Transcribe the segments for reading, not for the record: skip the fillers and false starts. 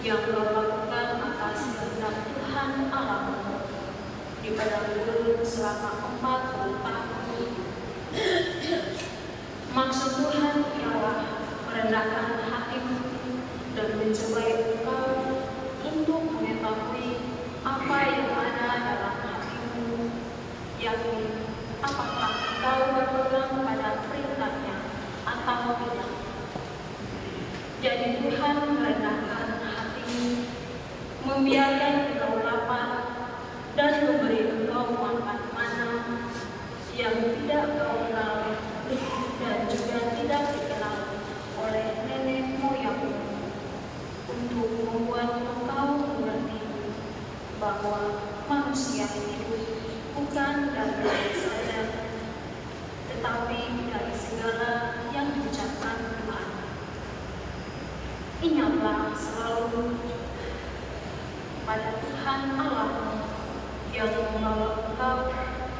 yang kau lakukan atas kehendak Tuhan Allahmu di padang gurun selama 40 tahun itu. Maksud Tuhan ialah merendahkan hatimu dan mencobai engkau untuk mengetahui apa yang ada dalam hatimu, yakni apakah engkau berpegang pada perintahnya atau tidak. Jadi Tuhan merendahkan hatimu, membiarkan engkau lapar dan memberi engkau makan mana yang tidak kau kenal dan juga tidak dikenal oleh nenek moyangmu, untuk membuat engkau mengerti bahwa manusia hidup bukan dari diri saja, tetapi dari segala yang diucapkan Tuhan. Ingatlah selalu pada Tuhan Allahmu yang menolong engkau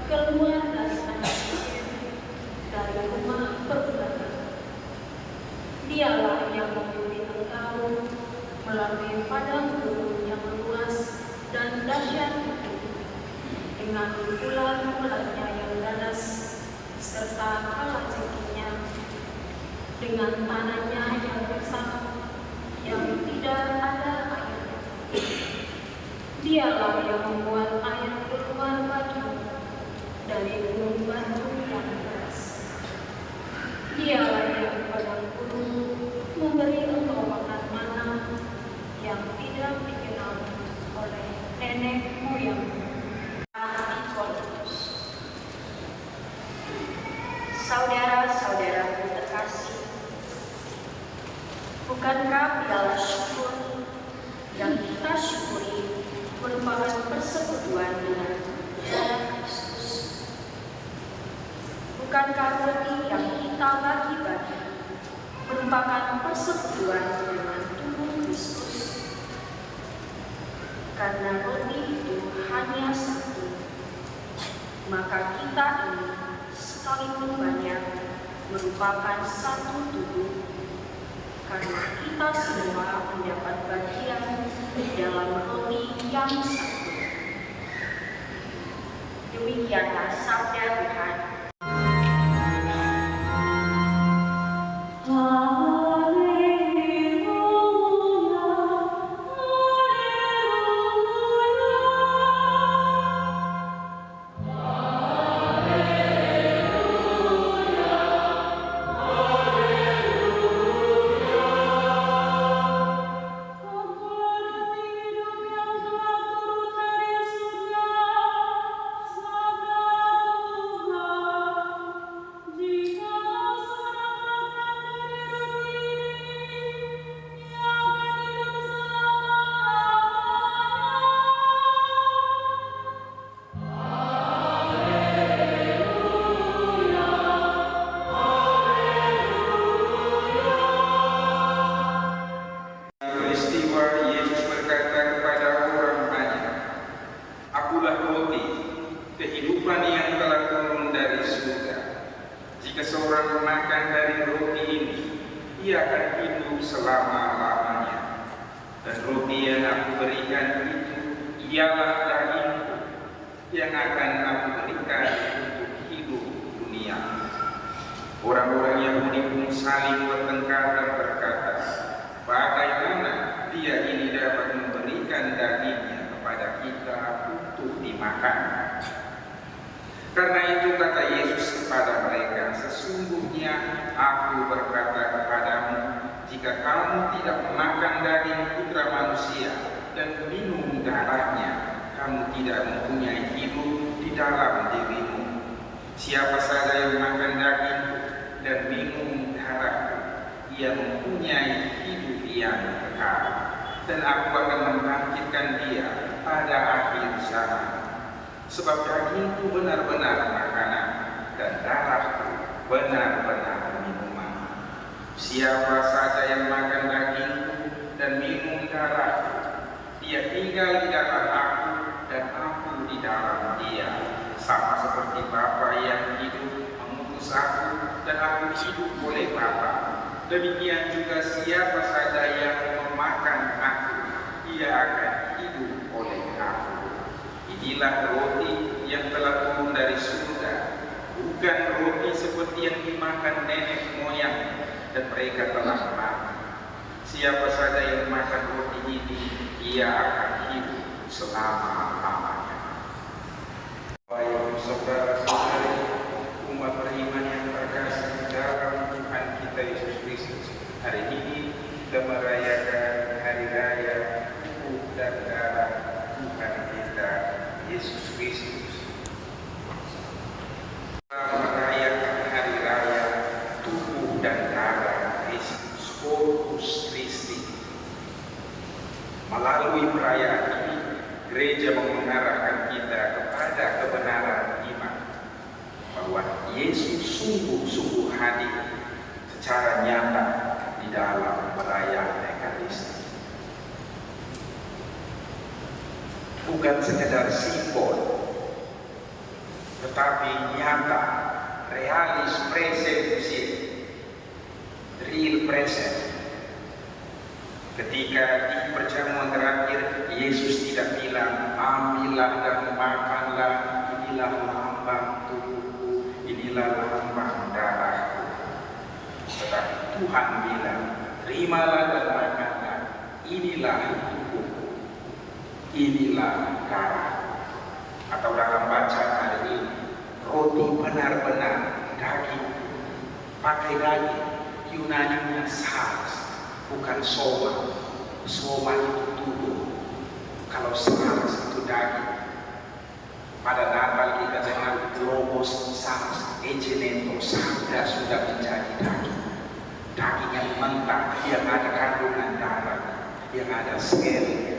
keluar dari tanah Mesir, dari rumah perbudakan. Dialah yang memimpin engkau melalui padang gurun yang luas dan dahsyat itu, dengan ular-ularnya yang ganas serta kalajengkinya, dengan tanahnya yang gersang yang tidak ada air. Dialah yang membuat air keluar bagimu dari gunung batu yang keras. Dialah yang di padang gurun memberi engkau makan mana yang tidak dikenal oleh nenek moyangmu. Saudara-saudaraku terkasih, bukankah piala syukur yang kita syukuri merupakan persekutuan dengan darah Kristus? Bukankah roti yang kita bagi-bagi merupakan persekutuan dengan tubuh Kristus? Karena roti itu hanya satu, maka kita ini sekalipun banyak merupakan satu tubuh, karena kita semua mendapat bagian dalam roti yang satu. Demikianlah sabda Tuhan. Orang-orang Yahudi pun saling bertengkar dan berkata, bagaimana dia ini dapat memberikan dagingnya kepada kita untuk dimakan? Karena itu kata Yesus kepada mereka, sesungguhnya aku berkata kepadamu, jika kamu tidak memakan daging Putra Manusia dan minum darahnya, kamu tidak mempunyai hidup di dalam dirimu. Siapa saja yang makan daging dan minum darahku, ia mempunyai hidup yang kekal, dan aku akan membangkitkan dia pada akhir zaman. Sebab dagingku benar-benar makanan, dan darahku benar-benar minuman. Siapa saja yang makan dagingku dan minum darahku, dia tinggal di dalam aku dan aku di dalam dia, sama seperti Bapa yang hidup mengutus aku dan aku hidup oleh Bapa. Demikian juga siapa saja yang memakan aku mereka telah mati. Siapa saja yang makan roti ini, ia akan hidup selama-lamanya. Baik saudara-saudari, umat beriman yang terkasih dalam Tuhan kita Yesus Kristus, hari ini kita merayakan hari raya tubuh dan darah Tuhan kita Yesus Kristus. Merayakan hari raya tubuh dan darah Yesus Corpus Christi. Melalui perayaan ini, gereja mengarahkan kita kepada kebenaran iman bahwa Yesus sungguh-sungguh hadir secara nyata di dalam perayaan Ekaristi. Bukan sekedar simbol, tetapi nyata, realis presensi, real present. Ketika di perjamuan terakhir, Yesus tidak bilang, ambillah dan makanlah, inilah lambang tubuhku, inilah lambang darahku. Tetapi Tuhan bilang, terimalah dan makanlah, inilah tubuhku, inilah darahku. Atau dalam bacaan hari ini, roti benar-benar daging, pakai daging, Yunaninya sars, bukan soma. Soma itu tubuh, kalau sars itu daging. Pada Natal kita dengar logos sars, egeneto, sabda sudah menjadi daging. Daging yang mentah, yang ada kandungan darah, yang ada selnya.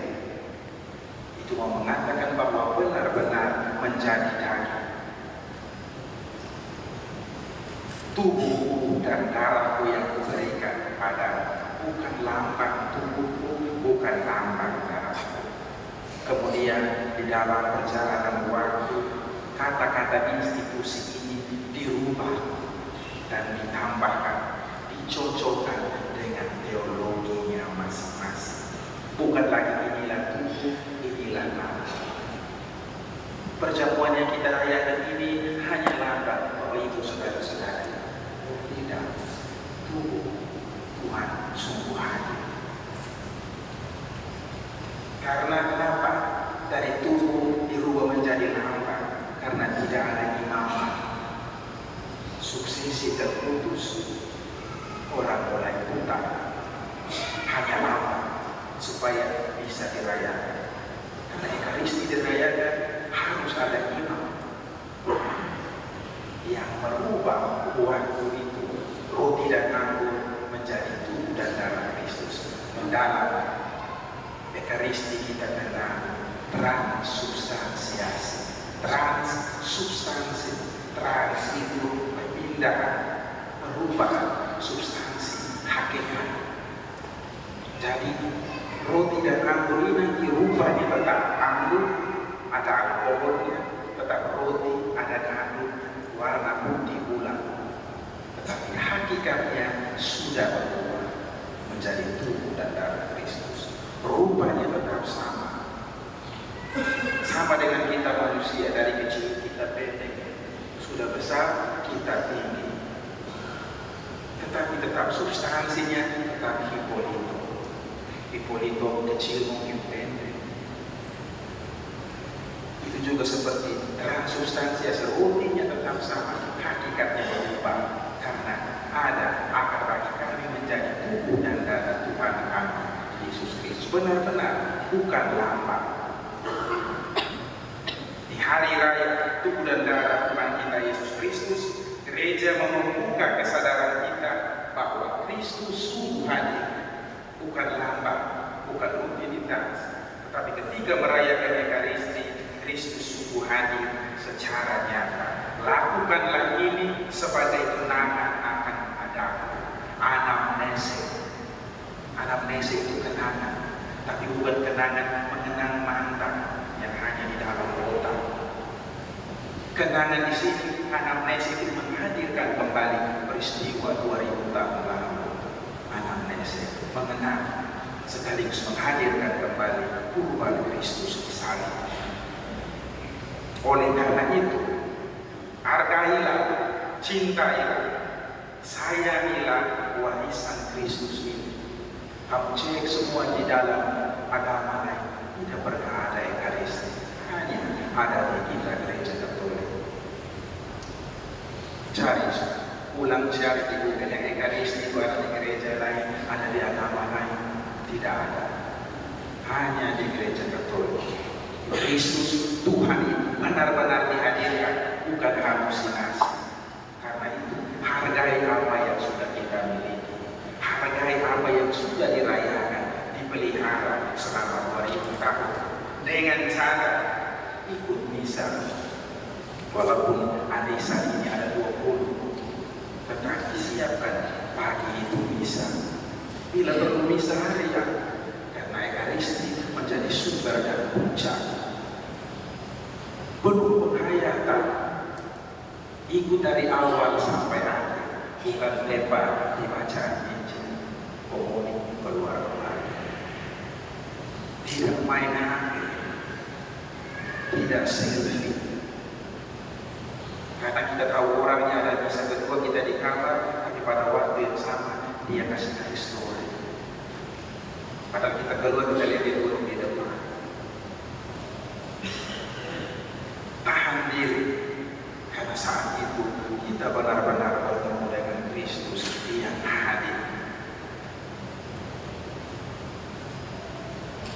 Itu mau mengatakan bahwa benar-benar menjadi daging. Tubuhku dan darahku yang kuberikan kepadamu, bukan lambang tubuhku, bukan lambang darahku. Kemudian di dalam perjalanan waktu, kata-kata institusi ini dirubah dan ditambahkan, dicocokkan dengan teologinya masing-masing. Bukan lagi inilah tubuh, inilah lambang. Perjamuan yang kita rayakan ini hanya lambang bahwa itu saudara-saudari. Tidak, tubuh Tuhan sungguh hadir. Karena kenapa? Dari tubuh dirubah menjadi lambang, karena tidak ada imamat. Suksesi terputus, orang mulai buta, hanya lambang supaya bisa dirayakan. Karena Ekaristi dirayakan harus ada imam yang merubah waktu itu, roti dan anggur menjadi tubuh dan darah Kristus. Mendalam Ekaristi kita kenal transubstansiasi. Trans itu perpindahan, perubahan substansi, hakikat. Jadi roti dan anggur ini nanti rupanya tetap anggur, ada alkoholnya, tetap roti, ada kandungan warna putih bulat. Tetapi hakikatnya sudah berubah menjadi tubuh dan darah Kristus. Rupanya tetap sama. Sama dengan kita manusia, dari kecil kita pendek, sudah besar kita tinggi. Tetapi tetap substansinya tetap Hippolito. Hippolito kecil mungkin pendek. Itu juga seperti transubstansiasi, rotinya tetap sama, hakikatnya berubah karena ada akar bagi kami menjadi tubuh dan darah Tuhan kami Yesus Kristus. Benar-benar bukan lambang. Di hari raya tubuh dan darah Tuhan kita Yesus Kristus, gereja membuka kesadaran kita bahwa Kristus sungguh hadir, bukan lambang, bukan rutinitas. Tetapi ketika merayakan Ekaristi, Kristus sungguh hadir secara nyata. Lakukanlah ini sebagai kenangan akan adaku. Anamnese. Anamnese itu kenangan, tapi bukan kenangan mengenang mantan yang hanya di dalam otak. Kenangan di sini, anamnese itu menghadirkan kembali peristiwa 2000 tahun lalu. Anamnese mengenang sekaligus menghadirkan kembali kurban Kristus di salib. Oleh karena itu, hargailah, cintailah Sayangilah warisan Kristus ini. Kamu cek semua di dalam agama lain, tidak pernah ada Ekaristi, hanya ada di kita gereja Katolik. Cari, ulang cari di Google yang Ekaristi itu ada di gereja lain, ada di agama lain, tidak ada, hanya di gereja Katolik. Kristus Tuhan itu benar-benar dihadirkan, bukan halusinasi. Karena itu hargai apa yang sudah kita miliki, hargai apa yang sudah dirayakan, dipelihara selama 2000 tahun dengan cara ikut misa. Walaupun arisan ini ada 20, tetapi siapkan pagi itu misa. Bila perlu misa harian, karena Ekaristi menjadi sumber dan puncak penuh penghayatan. Ikut dari awal sampai akhir, bukan lebar di bacaan Injil, komuni keluar-keluar. Tidak main hati, tidak selfie. Karena kita tahu orangnya ada misa kedua, kita di kamar, tapi pada waktu yang sama dia kasih story. Padahal kita keluar, kita lihat dia duduk di depan. Tahan diri, karena saat itu kita benar-benar bertemu dengan Kristus yang hadir.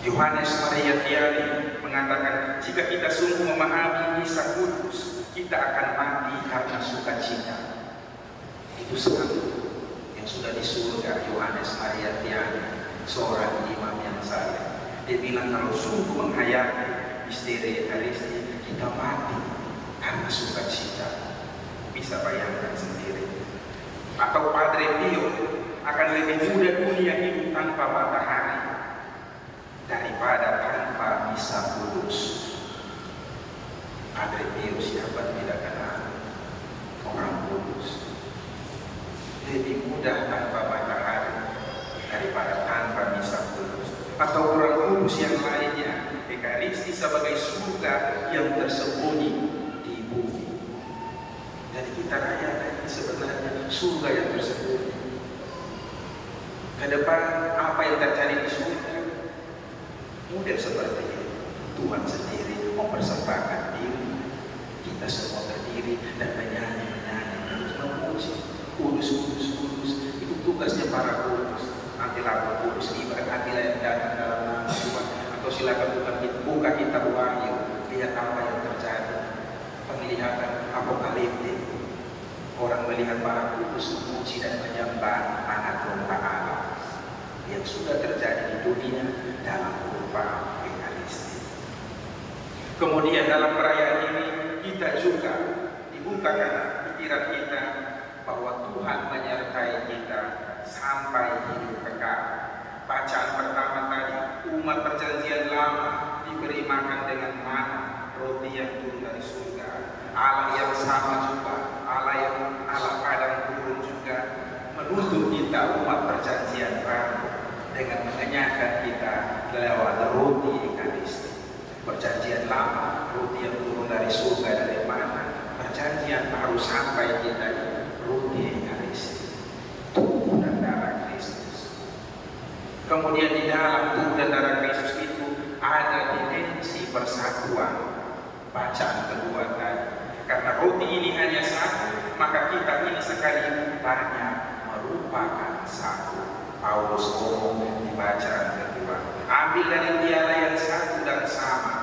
Yohanes Maria Vianney mengatakan, jika kita sungguh memahami misa kudus, kita akan mati karena sukacita. Itu satu yang sudah di surga Yohanes Maria Vianney, seorang imam yang saleh. Dia bilang kalau sungguh menghayati misteri Ekaristi, kita mati karena sukacita. Bisa bayangkan sendiri. Atau Padre Pio akan lebih mudah dunia hidup tanpa matahari daripada tanpa misa kudus. Padre Pio siapa tidak kenal? Orang kudus. Lebih mudah tanpa matahari daripada tanpa misa kudus. Atau orang kudus yang lainnya, Ekaristi sebagai surga yang tersembunyi di bumi. Jadi kita rayakan sebenarnya surga yang tersembunyi. Ke depan apa yang terjadi di surga? Mudah seperti itu. Tuhan sendiri mempersembahkan diri. Kita semua berdiri dan menyanyi terus memuji. Kudus, kudus, kudus. Itu tugasnya para kudus. Nanti lapor kudus ibadah yang datang dalam nama Tuhan. Atau silakan buka kitab Wahyu, lihat apa yang terjadi. Penglihatan apokaliptik. Orang melihat para kudus memuji dan menyembah anak domba Allah yang sudah terjadi di dunia dalam rupa Ekaristi. Kemudian dalam perayaan ini kita juga dibukakan pikiran kita bahwa Tuhan menyertai kita sampai hidup kekal. Bacaan pertama tadi, umat perjanjian lama diberi makan dengan mana, roti yang turun dari surga. Allah yang sama juga, Allah kadang turun juga menuntut kita umat perjanjian baru dengan mengenyangkan kita lewat roti Ekaristi. Perjanjian lama, roti yang turun dari surga dari mana? Perjanjian baru sampai kita roti Ekaristi, tubuh dan darah Kristus. Kemudian di dalam tubuh dan darah Kristus itu ada dimensi persatuan. Bacaan kedua tadi, karena roti ini hanya satu, maka kita ini sekali banyak merupakan satu. Paulus ngomong di bacaan kedua, ambil dari piala yang satu dan sama.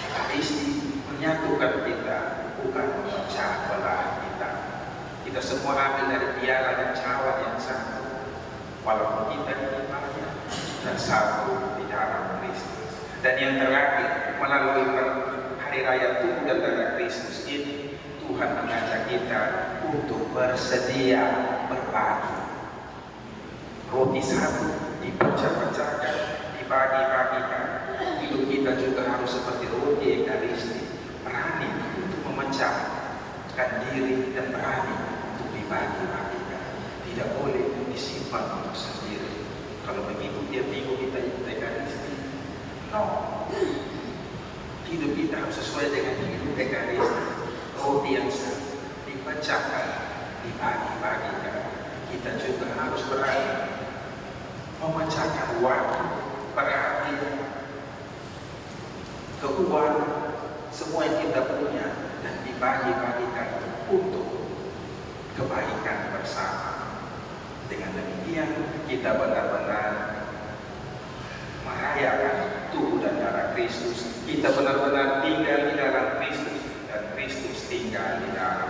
Ekaristi menyatukan kita, bukan memecah belah kita. Kita semua ambil dari piala dan cawan yang satu, walaupun kita ini banyak dan satu di dalam Kristus. Dan yang terakhir, melalui hari raya tubuh dan darah Kristus ini, Tuhan mengajak kita untuk bersedia berbagi. Roti satu dipecah-pecahkan, dibagi-bagikan. Hidup kita juga harus seperti roti Ekaristi, berani untuk memecahkan diri dan berani untuk dibagi-bagikan. Tidak boleh disimpan untuk sendiri. Kalau begitu tiap minggu kita ikut Ekaristi, no. Hidup kita harus sesuai dengan hidup Ekaristi. Roti yang satu dipecah memecahkan, dibagi-bagikan. Kita juga harus berani memecahkan waktu, perhatian, keuangan, semua yang kita punya dan dibagi-bagikan untuk kebaikan bersama. Dengan demikian kita benar-benar merayakan tubuh dan darah Kristus. Kita benar-benar tinggal di dalam Kristus dan Kristus tinggal di dalam